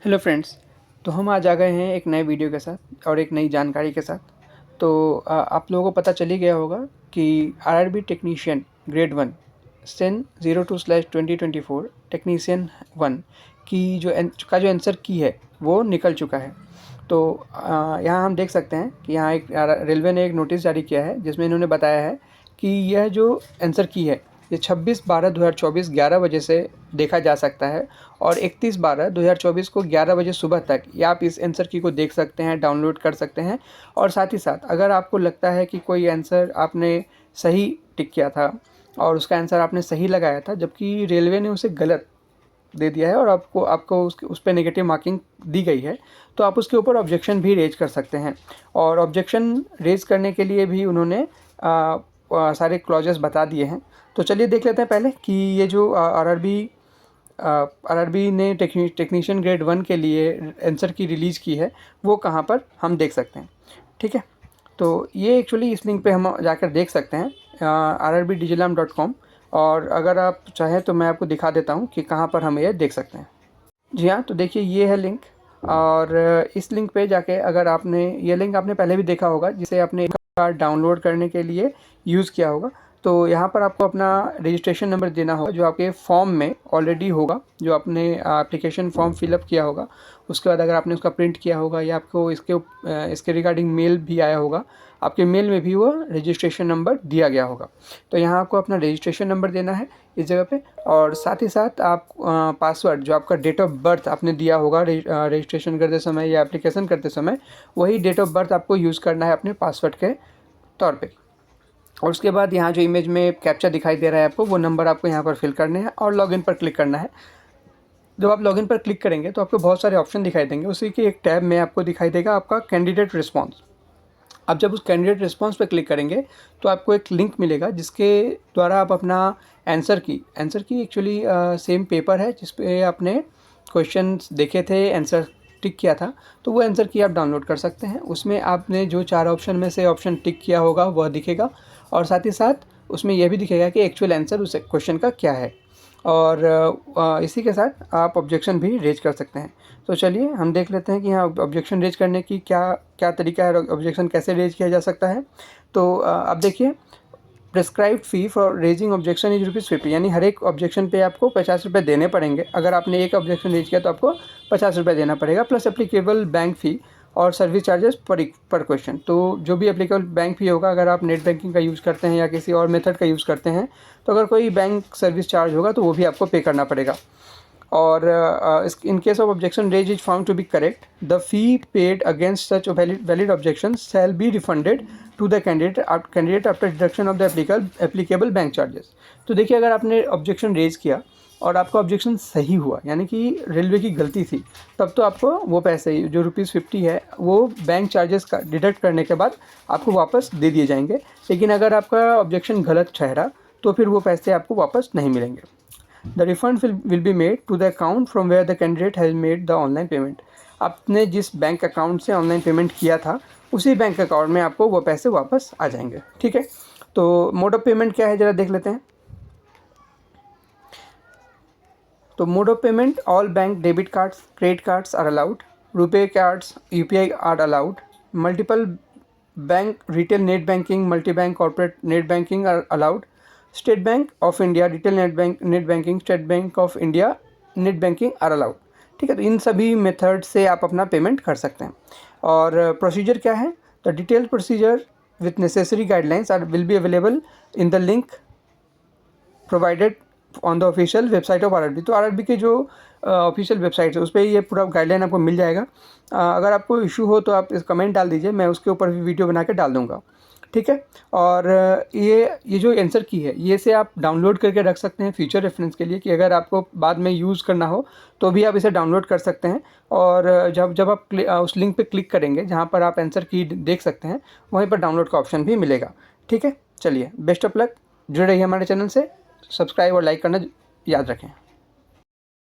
Hello friends. तो हम आज आ गए हैं एक नए वीडियो के साथ और एक नई जानकारी के साथ। तो आप लोगों को पता चल ही गया होगा कि RRB technician grade 1 Sen 02/2024 technician 1 की जो आंसर की है वो निकल चुका है। तो यहाँ हम देख सकते हैं कि यहाँ एक रेलवे ने एक नोटिस जारी किया है जिसमें इन्होंने बताया है कि यह जो आंसर की है ये 26/12/2024 11 बजे से देखा जा सकता है और 31/12/2024 को 11 बजे सुबह तक ये आप इस आंसर की को देख सकते हैं, डाउनलोड कर सकते हैं। और साथ ही साथ अगर आपको लगता है कि कोई आंसर आपने सही टिक किया था और उसका आंसर आपने सही लगाया था जबकि रेलवे ने उसे गलत दे दिया है और आपको आपको उस पर नेगेटिव मार्किंग दी गई है, तो आप उसके ऊपर ऑब्जेक्शन भी रेज कर सकते हैं। और ऑब्जेक्शन रेज करने के लिए भी उन्होंने सारे क्लॉजेस बता दिए हैं। तो चलिए देख लेते हैं पहले कि ये जो आरआरबी ने टेक्नीशियन ग्रेड 1 के लिए आंसर की रिलीज़ की है वो कहाँ पर हम देख सकते हैं। ठीक है, तो ये एक्चुअली इस लिंक पे हम जाकर देख सकते हैं rrbdigillam.com। और अगर आप चाहें तो मैं आपको दिखा देता हूँ कि कहाँ पर हम ये देख सकते हैं। जी हाँ, तो देखिए ये है लिंक। और इस लिंक पे जाके अगर आपने ये लिंक आपने पहले भी देखा होगा जिसे आपने कार्ड डाउनलोड करने के लिए यूज़ किया होगा। तो यहाँ पर आपको अपना रजिस्ट्रेशन नंबर देना होगा जो आपके फॉर्म में ऑलरेडी होगा, जो आपने एप्लीकेशन फॉर्म फिलअप किया होगा। उसके बाद अगर आपने उसका प्रिंट किया होगा या आपको इसके रिगार्डिंग मेल भी आया होगा, आपके मेल में भी वो रजिस्ट्रेशन नंबर दिया गया होगा। तो यहाँ आपको अपना रजिस्ट्रेशन नंबर देना है इस जगह पे। और साथ ही साथ आप पासवर्ड जो आपका डेट ऑफ बर्थ आपने दिया होगा रजिस्ट्रेशन करते समय या एप्लीकेशन करते समय, वही डेट ऑफ बर्थ आपको यूज़ करना है अपने पासवर्ड के तौर पे। और उसके बाद यहाँ जो इमेज में कैप्चा दिखाई दे रहा है आपको, वो नंबर आपको यहाँ पर फिल करने हैं और लॉगिन पर क्लिक करना है। जब आप लॉगिन पर क्लिक करेंगे तो आपको बहुत सारे ऑप्शन दिखाई देंगे। उसी के एक टैब में आपको दिखाई देगा आपका कैंडिडेट रिस्पॉन्स। आप जब उस कैंडिडेट रिस्पॉन्स पर क्लिक करेंगे तो आपको एक लिंक मिलेगा जिसके द्वारा आप अपना आंसर की एक्चुअली सेम पेपर है जिस पे आपने क्वेश्चंस देखे थे, आंसर टिक किया था, तो वो आंसर की आप डाउनलोड कर सकते हैं। उसमें आपने जो 4 ऑप्शन में से ऑप्शन टिक किया होगा वह दिखेगा और साथ ही साथ उसमें यह भी दिखेगा कि एक्चुअल आंसर उस क्वेश्चन का क्या है। और इसी के साथ आप ऑब्जेक्शन भी रेज कर सकते हैं। तो चलिए हम देख लेते हैं कि यहाँ ऑब्जेक्शन रेज करने की क्या क्या तरीका है, ऑब्जेक्शन कैसे रेज किया जा सकता है। तो आप देखिए, prescribed fee for raising objection is ₹50, यानी हर एक ऑब्जेक्शन पे आपको 50 रुपये देने पड़ेंगे। अगर आपने एक ऑब्जेक्शन रेज किया तो आपको 50 रुपये देना पड़ेगा, प्लस एप्लीकेबल बैंक फ़ी और सर्विस चार्जेस पर क्वेश्चन। तो जो भी एप्लीकेबल बैंक फ़ी होगा, अगर आप नेट बैंकिंग का यूज़ करते हैं या किसी और मेथड का यूज़ करते हैं, तो अगर कोई बैंक सर्विस चार्ज होगा तो वो भी आपको पे करना पड़ेगा। और in case of objection raised is found to be correct, the fee paid against such valid objections shall be refunded to the candidate after deduction of the applicable bank charges। तो देखिए, अगर आपने ऑब्जेक्शन रेज किया और आपका objection सही हुआ, यानी कि रेलवे की गलती थी, तब तो आपको वो पैसे जो ₹50 है वो बैंक चार्जेस का डिडक्ट करने के बाद आपको वापस दे दिए जाएंगे। लेकिन अगर आपका ऑब्जेक्शन गलत ठहरा तो फिर वो पैसे आपको वापस नहीं मिलेंगे। The refund will be made to the account from where the candidate has made the online payment। आपने जिस बैंक अकाउंट से ऑनलाइन पेमेंट किया था उसी बैंक अकाउंट में आपको वो पैसे वापस आ जाएंगे। ठीक है, तो मोड ऑफ पेमेंट क्या है ज़रा देख लेते हैं। तो mode of payment, all bank debit cards, credit cards are allowed, RuPay cards, UPI are allowed, multiple bank retail net banking, multi bank corporate net banking are allowed, State Bank of India retail net banking, State Bank of India net banking are allowed. ठीक है, तो इन सभी method से आप अपना payment कर सकते हैं। और प्रोसीजर क्या है, the detail procedure with necessary guidelines will be available in the link provided on the official website of RRB. तो आरआरबी के जो ऑफिशियल वेबसाइट है उस पर ये पूरा गाइडलाइन आपको मिल जाएगा। अगर आपको इशू हो तो आप इस कमेंट डाल दीजिए, मैं उसके ऊपर भी वीडियो बना के डाल दूँगा। ठीक है, और ये जो आंसर की है ये से आप डाउनलोड करके रख सकते हैं फ्यूचर रेफरेंस के लिए, कि अगर आपको बाद में यूज़ करना हो तो भी आप इसे डाउनलोड कर सकते हैं। और जब आप उस लिंक पे क्लिक करेंगे जहाँ पर आप आंसर की देख सकते हैं, वहीं पर डाउनलोड का ऑप्शन भी मिलेगा। ठीक है, चलिए बेस्ट ऑफ लक, जुड़े रहिए हमारे चैनल से, सब्सक्राइब और लाइक करना याद रखें।